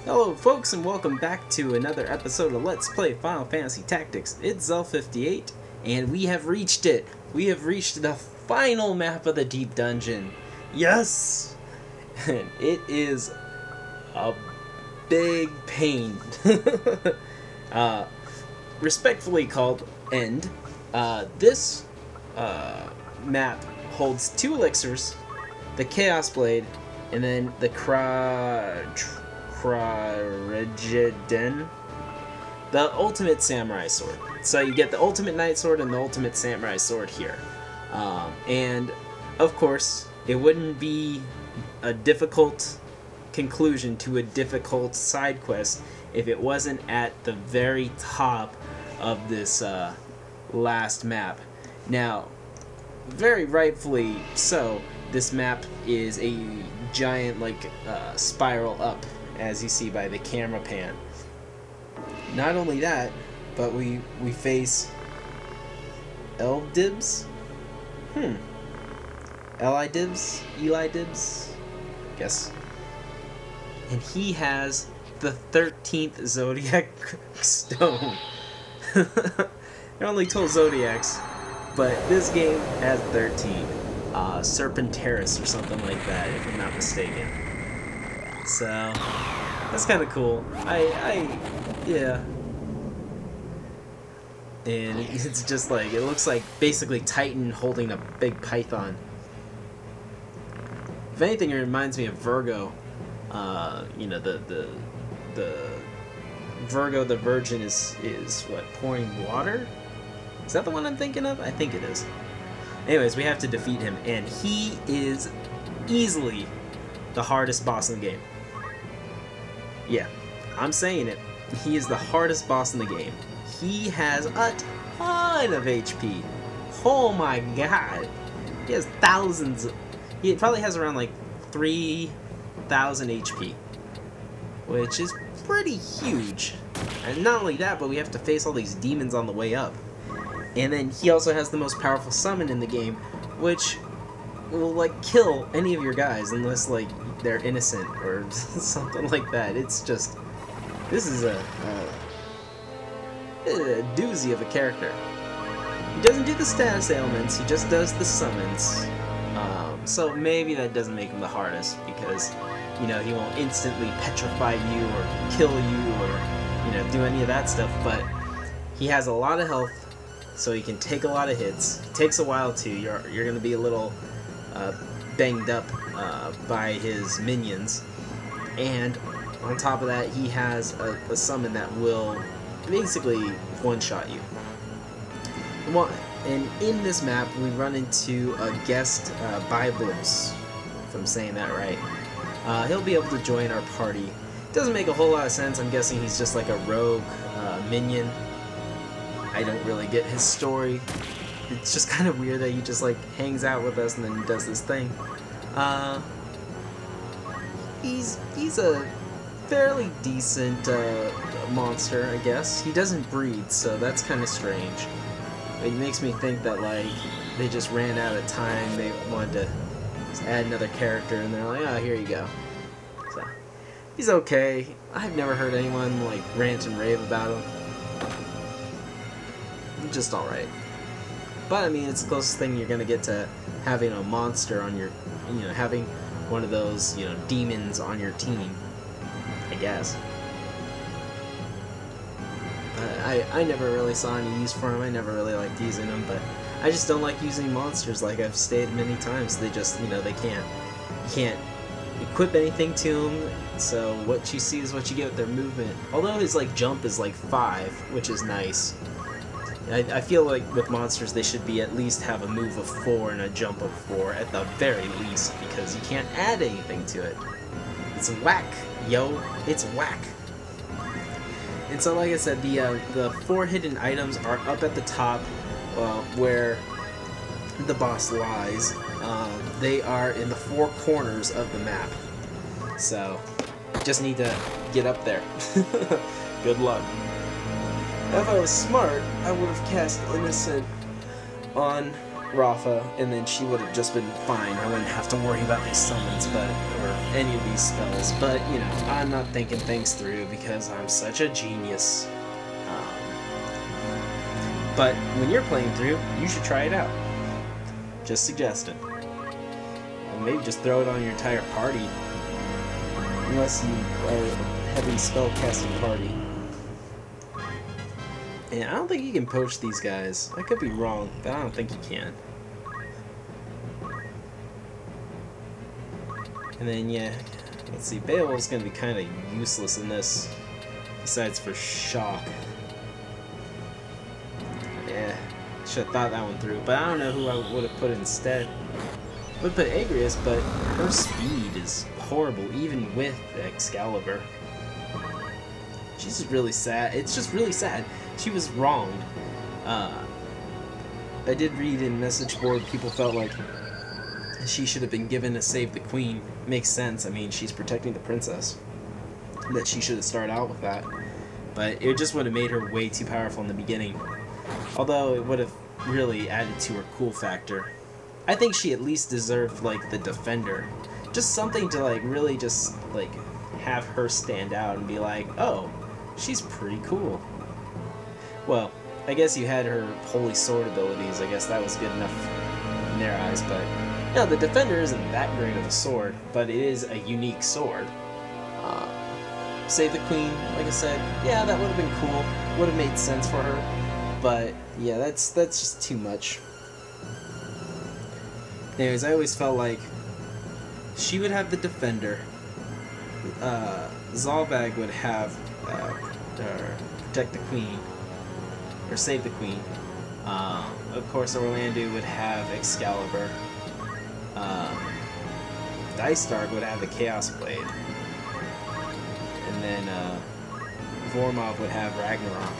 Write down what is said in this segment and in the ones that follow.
Hello folks and welcome back to another episode of Let's Play Final Fantasy Tactics. It's Zell58 and we have reached it. We have reached the final map of the Deep Dungeon. Yes! And it is a big pain. Respectfully called End. This map holds 2 elixirs, the Chaos Blade, and then the Chirijraden, the ultimate samurai sword. So you get the ultimate knight sword and the ultimate samurai sword here. And of course, it wouldn't be a difficult conclusion to a difficult side quest if it wasn't at the very top of this last map. Now, very rightfully so, this map is a giant spiral up, as you see by the camera pan. Not only that, but we face Eli-Dibs? Eli-Dibs? Guess. And he has the 13th Zodiac Stone. They're only 12 Zodiacs, but this game has 13. Serpentaris or something like that, if I'm not mistaken. So, that's kind of cool. Yeah. And it's just like, it looks like basically Titan holding a big python. If anything, it reminds me of Virgo. You know, the Virgo the Virgin is what, pouring water? Is that the one I'm thinking of? I think it is. Anyways, we have to defeat him, and he is easily the hardest boss in the game. Yeah, I'm saying it. He is the hardest boss in the game. He has a ton of HP. Oh my god. He has thousands. He probably has around like 3,000 HP, which is pretty huge. And not only that, but we have to face all these demons on the way up. And then he also has the most powerful summon in the game, which will like kill any of your guys unless like they're innocent or something like that. It's just, this is a doozy of a character. He doesn't do the status ailments, he just does the summons. So maybe that doesn't make him the hardest because, you know, he won't instantly petrify you or kill you or, you know, do any of that stuff, but he has a lot of health, so he can take a lot of hits. It takes a while too. You're going to be a little banged up by his minions, and on top of that, he has a summon that will basically one-shot you. And in this map, we run into a guest Biblos, if I'm saying that right. He'll be able to join our party. Doesn't make a whole lot of sense. I'm guessing he's just like a rogue minion. I don't really get his story. It's just kind of weird that he just like hangs out with us and then does this thing. He's a fairly decent monster, I guess. He doesn't breathe, so that's kind of strange. It makes me think that like they just ran out of time. They wanted to just add another character, and they're like, "Oh, here you go." So he's okay. I've never heard anyone like rant and rave about him. Just alright. But I mean, it's the closest thing you're gonna get to having a monster on your, you know, having one of those, you know, demons on your team, I guess. I never really saw any use for him. I never really liked using them, but I just don't like using monsters, like I've stated many times. They just, you know, you can't equip anything to them, so what you see is what you get with their movement. Although his like jump is like 5, which is nice. I feel like with monsters they should be at least have a move of 4 and a jump of 4 at the very least, because you can't add anything to it. It's whack, yo. It's whack. And so like I said, the 4 hidden items are up at the top where the boss lies. They are in the 4 corners of the map. So just need to get up there. Good luck. If I was smart, I would have cast Innocent on Rafa, and then she would have just been fine. I wouldn't have to worry about these summons, or any of these spells, but, you know, I'm not thinking things through because I'm such a genius. But when you're playing through, you should try it out. Just suggesting. And maybe just throw it on your entire party. Unless you are a heavy spell-casting party. And I don't think you can poach these guys. I could be wrong, but I don't think you can. And then, yeah, let's see, Beowulf's gonna be kind of useless in this, besides for shock. Yeah, should have thought that one through, but I don't know who I would have put instead. I would put Agrias, but her speed is horrible, even with Excalibur. She's just really sad. It's just really sad. She was wronged. I did read in message board people felt like she should have been given a Save the Queen. Makes sense. I mean, she's protecting the princess. That she should have started out with that. But it just would have made her way too powerful in the beginning. Although it would have really added to her cool factor. I think she at least deserved, like, the Defender. Just something to, like, really just, like, have her stand out and be like, oh, she's pretty cool. Well, I guess you had her Holy Sword abilities. I guess that was good enough in their eyes, but... no, the Defender isn't that great of a sword, but it is a unique sword. Save the Queen, like I said, yeah, that would have been cool. Would have made sense for her. But, yeah, that's just too much. Anyways, I always felt like she would have the Defender. Zalbag would have Protect the Queen. Or Save the Queen. Of course, Orlando would have Excalibur. Dystark would have the Chaos Blade. And then Vormov would have Ragnarok.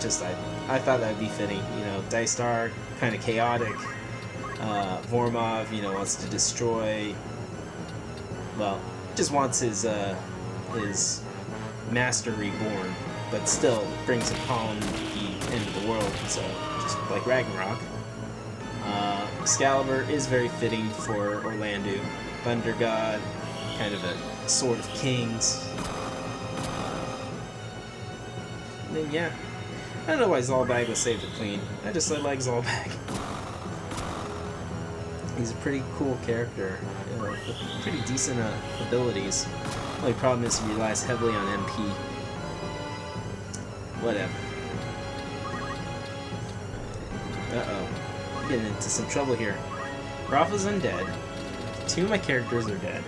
Just, I thought that would be fitting. You know, Dystark, kind of chaotic. Vormov, you know, wants to destroy... well, just wants his master reborn. But still brings upon the end of the world, so just like Ragnarok. Excalibur is very fitting for Orlando. Thunder God, kind of a sword of kings. And then, yeah. I don't know why Zalbag was Save the Queen. I like Zalbag. He's a pretty cool character, you know, with pretty decent abilities. The only problem is he relies heavily on MP. Whatever. Uh-oh. I'm getting into some trouble here. Rafa's undead. Two of my characters are dead.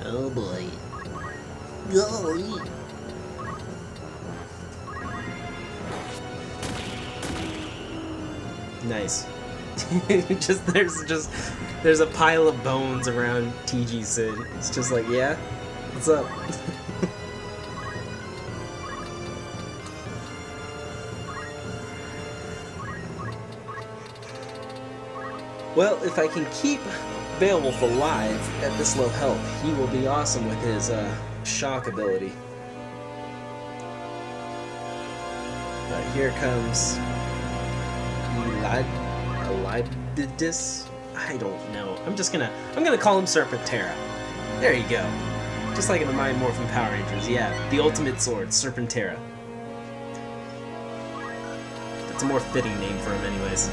Oh boy. Golly. Nice. There's a pile of bones around TG Sid. It's just like, yeah? What's up? Well, if I can keep Beowulf alive at this low health, he will be awesome with his shock ability. Here comes Elididus. I don't know. I'm gonna call him Serpentera. There you go. Just like in the Mind Morphin Power Rangers, yeah. The ultimate sword, Serpentera. That's a more fitting name for him anyways.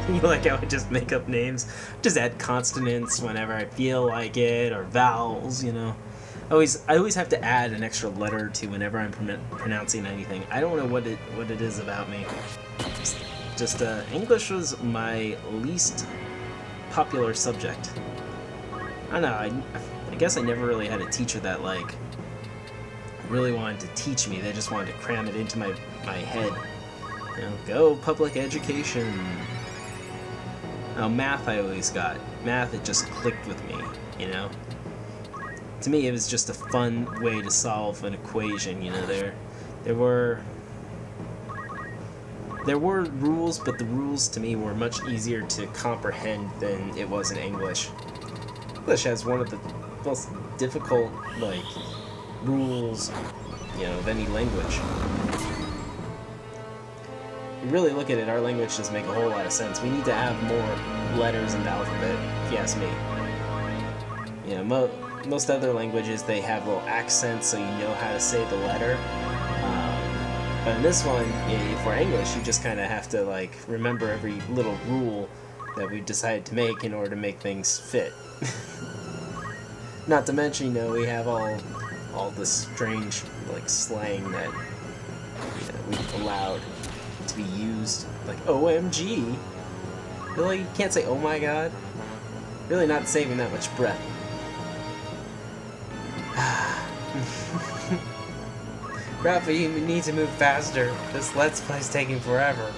You like how I just make up names? Just add consonants whenever I feel like it, or vowels, you know. I always have to add an extra letter to whenever I'm pronouncing anything. I don't know what it is about me. Just English was my least popular subject. I don't know, I guess I never really had a teacher that, like, really wanted to teach me. They just wanted to cram it into my head. You know, go public education. Math I always got. Math, it just clicked with me, you know? To me, it was just a fun way to solve an equation, you know? There were rules, but the rules to me were much easier to comprehend than it was in English. English has one of the most difficult, like, rules, you know, of any language. you really look at it, our language doesn't make a whole lot of sense. We need to have more letters in the alphabet, if you ask me. You know, most other languages, they have little accents so you know how to say the letter. But in this one, for English, you just kind of have to like remember every little rule that we decided to make in order to make things fit. Not to mention, you know, we have all this strange like slang that we've allowed to be used, like OMG. Really, you can't say oh my god. Really, not saving that much breath. Rafa, you need to move faster. This Let's Play's taking forever.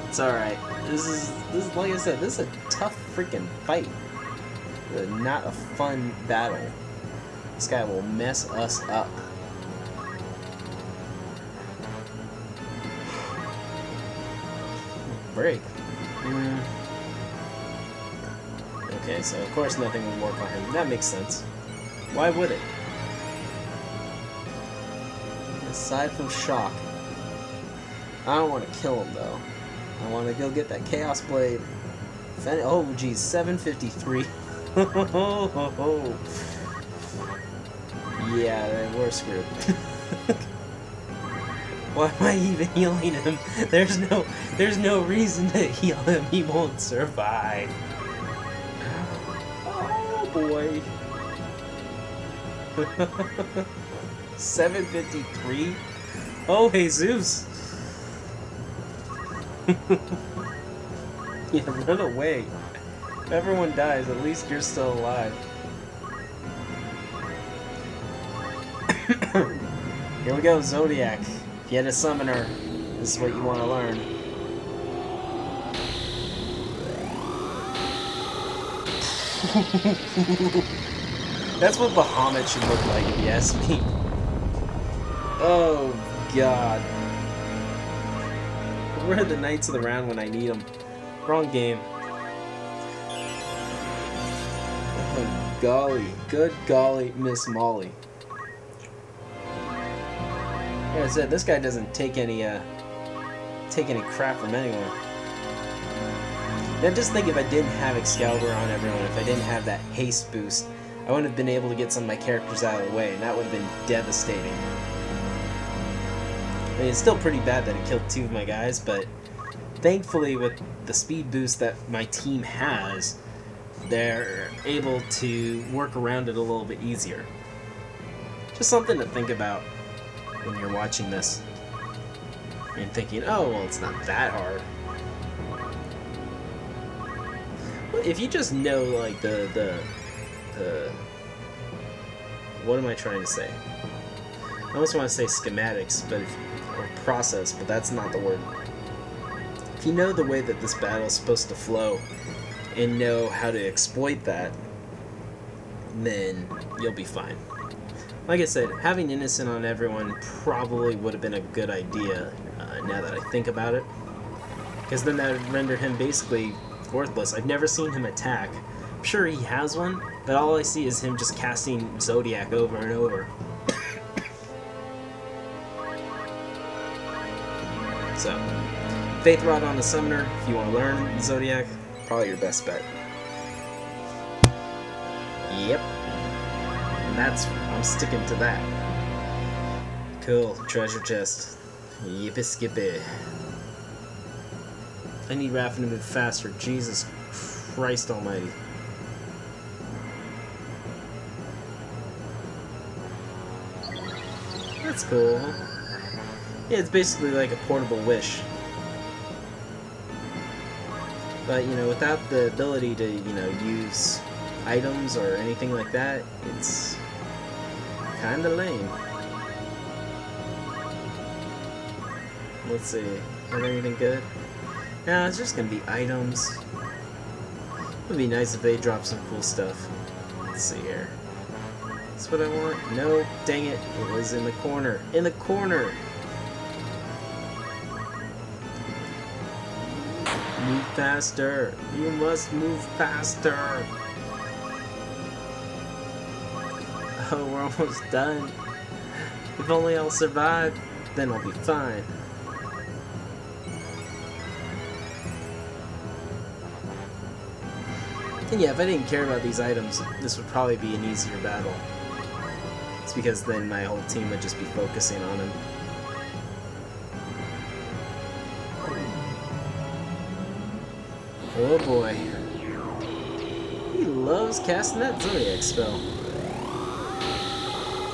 It's alright. This is like I said, this is a tough freaking fight. Not a fun battle. This guy will mess us up. Break. Okay, so of course nothing would work on him. That makes sense. Why would it? Aside from shock. I don't want to kill him though. I want to go get that Chaos Blade. Oh geez, 753. Yeah, we're screwed. Why am I even healing him? There's no reason to heal him. He won't survive. Oh boy. 753? Oh, Jesus! Yeah, run away. If everyone dies, at least you're still alive. Here we go, Zodiac. If you had a summoner, this is what you want to learn. That's what Bahamut should look like, if you ask me. Oh, God. Where are the Knights of the Round when I need them? Wrong game. Oh, golly. Good golly, Miss Molly. Like I said, this guy doesn't take any crap from anyone. Now just think if I didn't have Excalibur on everyone, if I didn't have that haste boost, I wouldn't have been able to get some of my characters out of the way, and that would have been devastating. I mean, it's still pretty bad that it killed 2 of my guys, but thankfully with the speed boost that my team has, they're able to work around it a little bit easier. Just something to think about when you're watching this and thinking, oh, well, it's not that hard. If you just know, like, the what am I trying to say? I almost want to say schematics, but or process, but that's not the word. If you know the way that this battle is supposed to flow and know how to exploit that, then you'll be fine. Like I said, having Innocent on everyone probably would have been a good idea now that I think about it, because then that would render him basically worthless. I've never seen him attack. I'm sure he has one, but all I see is him just casting Zodiac over and over. So, Faith Rod on the Summoner, if you want to learn Zodiac, probably your best bet. Yep. And I'm sticking to that. Cool, treasure chest. Yippee skippy. I need Rafa to move faster, Jesus Christ almighty. That's cool. Yeah, it's basically like a portable wish. But, you know, without the ability to, you know, use items or anything like that, it's kinda lame. Let's see, have anything good? No, it's just gonna be items. It would be nice if they dropped some cool stuff. Let's see here. That's what I want? No, dang it, it was in the corner. In the corner! Move faster! You must move faster! Oh, we're almost done. If only I'll survive. Then I'll be fine. And yeah, if I didn't care about these items, this would probably be an easier battle. It's because then my whole team would just be focusing on him. Oh boy. He loves casting that Zodiac spell.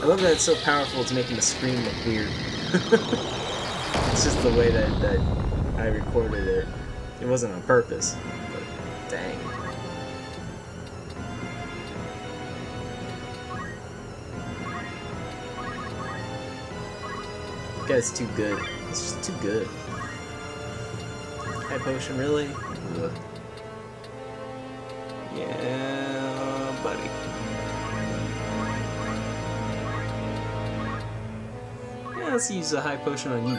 I love that it's so powerful it's making the screen look weird. It's just the way that I recorded it. It wasn't on purpose, but dang. That guy's too good. It's just too good. High potion, really? Ugh. Yeah, buddy. Yeah, let's use a high potion on you.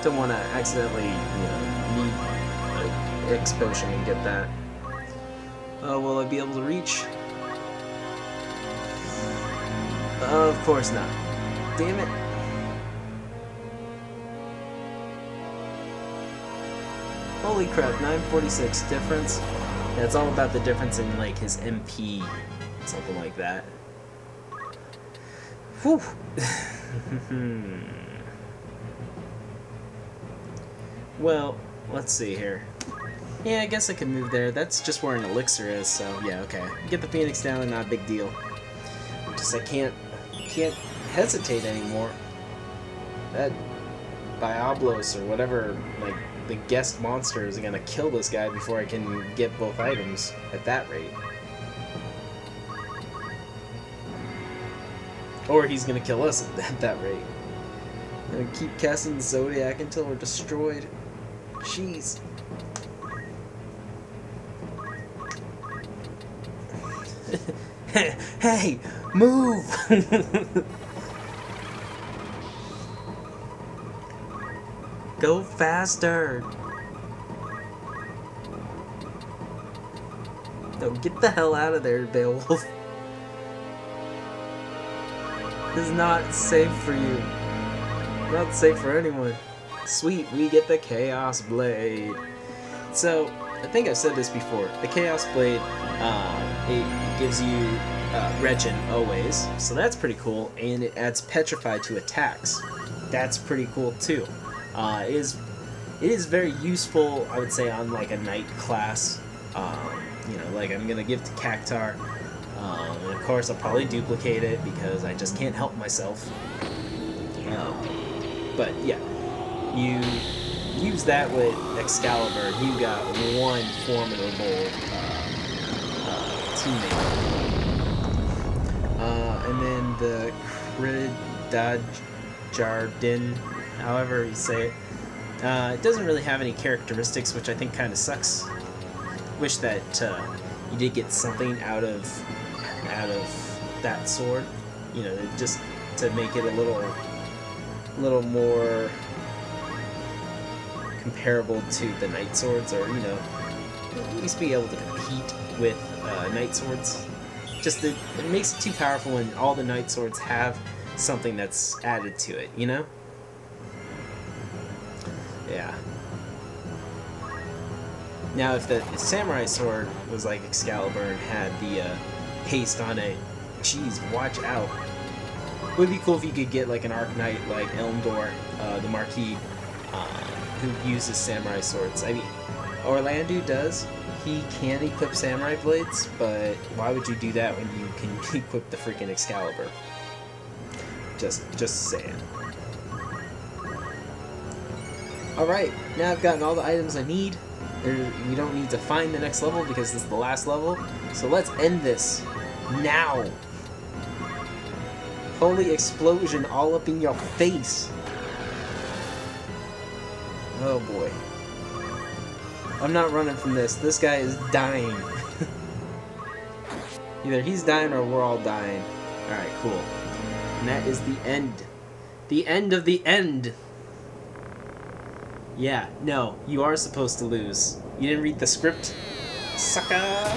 Don't want to accidentally, need an X potion and get that. Will I be able to reach? Of course not. Damn it. Holy crap, 946 difference. Yeah, it's all about the difference in like his MP, something like that. Whew. Well, let's see here. Yeah, I guess I could move there. That's just where an elixir is, so yeah, okay. Get the Phoenix down and not a big deal. Just I can't hesitate anymore. That Diablos or whatever, like the guest monster is gonna kill this guy before I can get both items at that rate. Or he's gonna kill us at that rate. I'm gonna keep casting the Zodiac until we're destroyed. Jeez. Hey, move! Go faster! No, get the hell out of there, Beowulf. This is not safe for you. Not safe for anyone. Sweet, we get the Chaos Blade. So, I think I've said this before. The Chaos Blade, it gives you Regen always, so that's pretty cool, and it adds Petrify to attacks. That's pretty cool too. It is very useful, I would say, on like a knight class. Like I'm gonna give to Cactar. And of course, I'll probably duplicate it because I just can't help myself. But yeah, you use that with Excalibur, you got one formidable teammate. And then the Chirijraden, however you say it, it doesn't really have any characteristics, which I think kind of sucks. Wish that you did get something out of that sword, just to make it a little more comparable to the knight swords, or at least be able to compete with knight swords. Just it makes it too powerful when all the knight swords have something that's added to it, Yeah. Now, if the samurai sword was like Excalibur and had the haste on it, geez, watch out. It would be cool if you could get like an Arc Knight like Elmdor, the Marquis, who uses samurai swords. I mean, Orlando does. He can equip samurai blades, but why would you do that when you can equip the freaking Excalibur? Just saying. Alright, now I've gotten all the items I need. We don't need to find the next level because this is the last level. So let's end this now. Holy explosion all up in your face. Oh boy. I'm not running from this. This guy is dying. Either he's dying or we're all dying. Alright, cool. And that is the end. The end of the end. Yeah, no, you are supposed to lose. You didn't read the script? Sucker!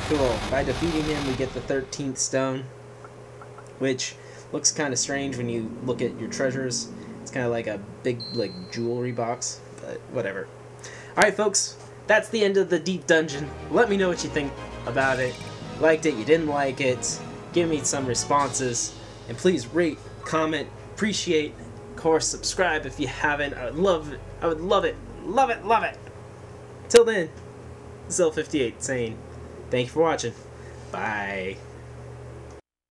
Cool. By defeating him, we get the 13th stone. Which, Looks kind of strange when you look at your treasures. It's kind of like a big like jewelry box, but whatever. Alright folks, that's the end of the deep dungeon. Let me know what you think about it. Liked it, you didn't like it. Give me some responses. And please rate, comment, appreciate, of course subscribe if you haven't. I would love it. I would love it. Love it, love it. Till then, Zell58 saying thank you for watching. Bye.